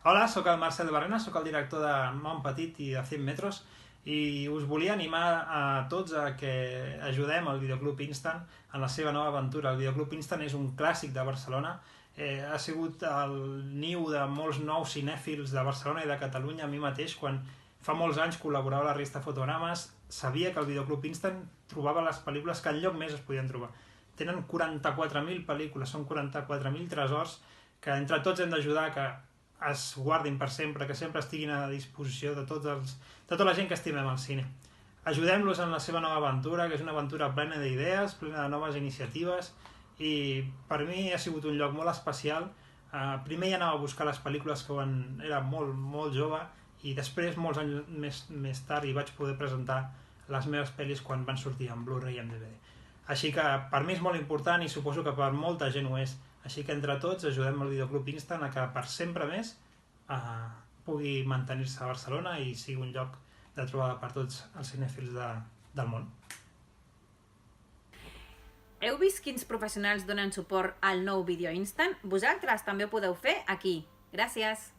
Hola, sóc el Marcel Barrena, sóc el director de Mont Petit i de 100 metres i us volia animar a tots a que ajudem el Videoclub Instant en la seva nova aventura. El Videoclub Instant és un clàssic de Barcelona, ha sigut el niu de molts nous cinèfils de Barcelona i de Catalunya. A mi mateix, quan fa molts anys col·laborava a la revista Fotogrames, sabia que el Videoclub Instant trobava les pel·lícules que enlloc més es podien trobar. Tenen 44.000 pel·lícules, són 44.000 tresors que entre tots hem d'ajudar que es guardin per sempre, que sempre estiguin a disposició de tota la gent que estimem el cine. Ajudem-los en la seva nova aventura, que és una aventura plena d'idees, plena de noves iniciatives, i per mi ha sigut un lloc molt especial. Primer ja anava a buscar les pel·lícules quan era molt jove, i després, molts anys més tard, hi vaig poder presentar les meves pel·lis quan van sortir en Blu-ray i en DVD. Així que per mi és molt important i suposo que per molta gent ho és. Així que entre tots ajudem el Videoclub Instant a que per sempre més pugui mantenir-se a Barcelona i sigui un lloc de trobada per tots els cinèfils del món. Heu vist quins professionals donen suport al nou Vídeo Instant? Vosaltres també ho podeu fer aquí. Gràcies!